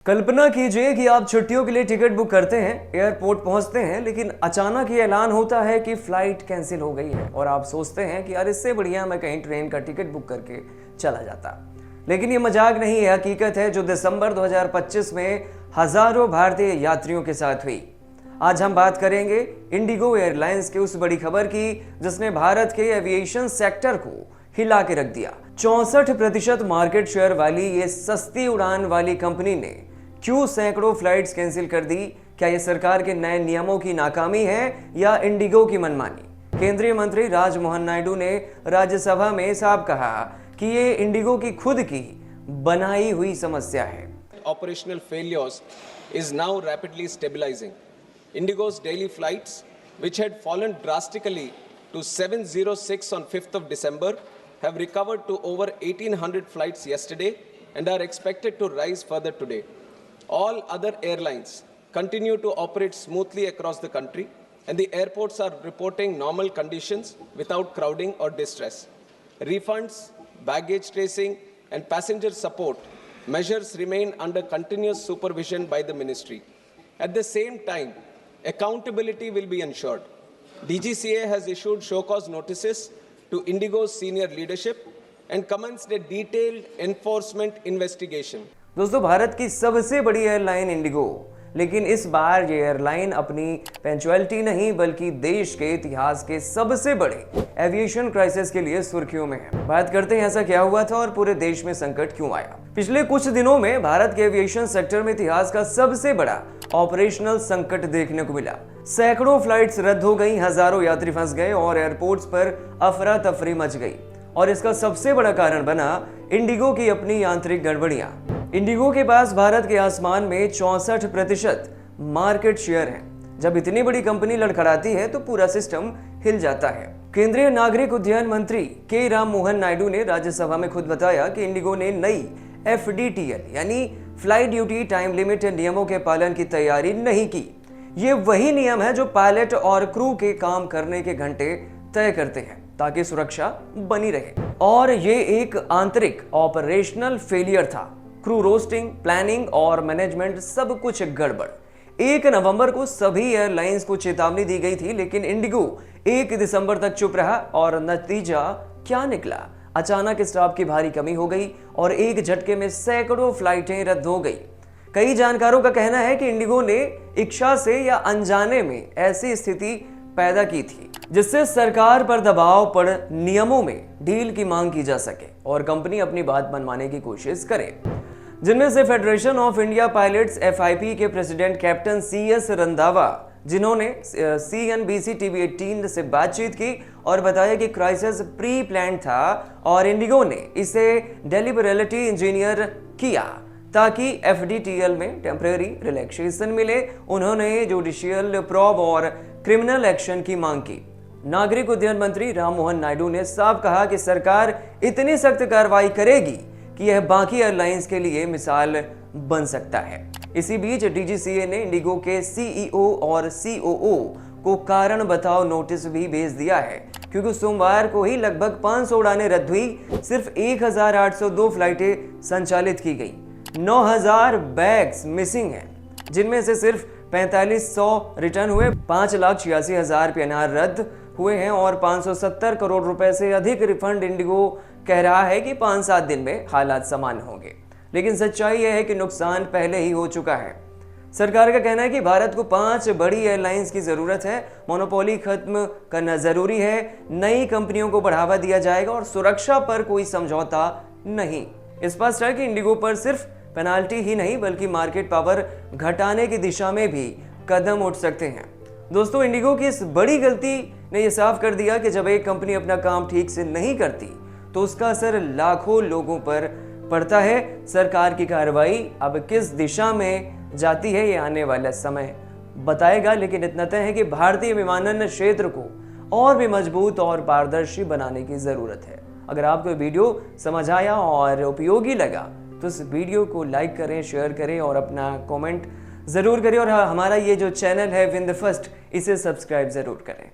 कल्पना कीजिए कि आप छुट्टियों के लिए टिकट बुक करते हैं, एयरपोर्ट पहुंचते हैं, लेकिन अचानक ये ऐलान होता है कि फ्लाइट कैंसिल हो गई है और आप सोचते हैं कि यार इससे बढ़िया मैं कहीं ट्रेन का टिकट बुक करके चला जाता। लेकिन ये मजाक नहीं है, हकीकत है जो दिसंबर 2025 में हजारों भारतीय यात्रियों के साथ हुई। आज हम बात करेंगे इंडिगो एयरलाइंस की उस बड़ी खबर की जिसने भारत के एविएशन सेक्टर को हिला के रख दिया। 64% मार्केट शेयर वाली ये सस्ती उड़ान वाली कंपनी ने क्यों सैकड़ों फ्लाइट्स कैंसिल कर दी? क्या ये सरकार के नए नियमों की नाकामी है या इंडिगो की मनमानी? केंद्रीय मंत्री राजमोहन नायडू ने राज्यसभा में साफ कहा कि ये इंडिगो की खुद की बनाई हुई समस्या है। Operational failures is now rapidly stabilizing. Indigo's daily flights, which had fallen drastically to 706 on 5th of December, have recovered to over 1,800 flights yesterday and are expected to rise further today. All other airlines continue to operate smoothly across the country, and the airports are reporting normal conditions without crowding or distress. Refunds, baggage tracing, and passenger support measures remain under continuous supervision by the ministry. At the same time, accountability will be ensured. DGCA has issued show cause notices to Indigo's senior leadership and commenced a detailed enforcement investigation. दोस्तों, भारत की सबसे बड़ी airline Indigo, लेकिन इस बार ये airline अपनी punctuality नहीं बल्कि देश के इतिहास के सबसे बड़े एविएशन क्राइसिस के लिए सुर्खियों में है। बात करते हैं ऐसा क्या हुआ था और पूरे देश में संकट क्यों आया। पिछले कुछ दिनों में भारत के एविएशन सेक्टर में इतिहास का सबसे बड़ा ऑपरेशनल संकट देखने को मिला। सैकड़ों फ्लाइट्स रद्द हो गई, हजारों यात्री फंस गए और एयरपोर्ट्स पर अफरा तफरी मच गई। और इसका सबसे बड़ा कारण बना इंडिगो की अपनी यांत्रिक गड़बड़ियां। इंडिगो के पास भारत के आसमान में 64% मार्केट शेयर है। जब इतनी बड़ी कंपनी लड़खड़ाती है तो पूरा सिस्टम हिल जाता है। केंद्रीय नागरिक उड्डयन मंत्री के राममोहन नायडू ने राज्यसभा में खुद बताया कि इंडिगो ने नई FDTL यानी फ्लाइट ड्यूटी टाइम लिमिट नियमों के पालन की तैयारी नहीं की। ये वही नियम है जो पायलट और क्रू के काम करने के घंटे तय करते हैं ताकि सुरक्षा बनी रहे। और ये एक आंतरिक ऑपरेशनल फेलियर था। क्रू रोस्टिंग, प्लानिंग और मैनेजमेंट सब कुछ गड़बड़। 1 नवंबर को सभी एयरलाइंस को चेतावनी दी गई थी, लेकिन इंडिगो 1 दिसंबर तक चुप रहा और नतीजा क्या निकला? अचानक स्टाफ की भारी कमी हो गई और एक झटके में सैकड़ों फ्लाइटें रद्द हो गई। कई जानकारों का कहना है कि इंडिगो ने इच्छा से या अनजाने में ऐसी स्थिति पैदा की थी जिससे सरकार पर दबाव पड़ नियमों में ढील की मांग की जा सके और कंपनी अपनी बात मनवाने की कोशिश करे। जिनमें से federation of India pilots FIP के प्रेसिडेंट कैप्टन CS रंधावा, जिन्होंने CNBC TV 18 से बातचीत की और बताया कि क्राइसिस प्री प्लान था और इंडिगो ने इसे डेलिबरेटली इंजीनियर किया ताकि FDTL में टेम्परेरी रिलैक्सेशन मिले। उन्होंने जुडिशियल प्रोब और क्रिमिनल एक्शन की मांग की। नागरिक उड्डयन मंत्री राममोहन नायडू ने साफ कहा कि सरकार इतनी सख्त कार्रवाई करेगी कि यह बाकी एयरलाइंस के लिए मिसाल बन सकता है। इसी बीच DGCA ने इंडिगो के CEO और COO को कारण बताओ नोटिस भी भेज दिया है, क्योंकि सोमवार को ही लगभग 500 उड़ानें रद्द हुई। सिर्फ 1802 फ्लाइटें संचालित की गई। 9000 बैग्स मिसिंग हैं, जिनमें से सिर्फ 4500 रिटर्न हुए। 5,86,000 PNR रद्द हुए हैं और 570 करोड़ रुपए से अधिक रिफंड। इंडिगो कह रहा है कि 5-7 दिन में हालात सामान्य होंगे, लेकिन सच्चाई यह है कि नुकसान पहले ही हो चुका है। सरकार का कहना है कि भारत को 5 बड़ी एयरलाइंस की जरूरत है। मोनोपोली खत्म करना जरूरी है, नई कंपनियों को बढ़ावा दिया जाएगा और सुरक्षा पर कोई समझौता नहीं। स्पष्ट है कि इंडिगो पर सिर्फ पेनाल्टी ही नहीं बल्कि मार्केट पावर घटाने की दिशा में भी कदम उठ सकते हैं। दोस्तों, इंडिगो की इस बड़ी गलती ने यह साफ कर दिया कि जब एक कंपनी अपना काम ठीक से नहीं करती तो उसका असर लाखों लोगों पर पड़ता है। सरकार की कार्रवाई अब किस दिशा में जाती है ये आने वाला समय बताएगा, लेकिन इतना तय है कि भारतीय विमानन क्षेत्र को और भी मजबूत और पारदर्शी बनाने की जरूरत है। अगर आपको वीडियो समझ आया और उपयोगी लगा तो इस वीडियो को लाइक करें, शेयर करें और अपना कमेंट जरूर करें। और हमारा ये जो चैनल है विन द फर्स्ट, इसे सब्सक्राइब जरूर करें।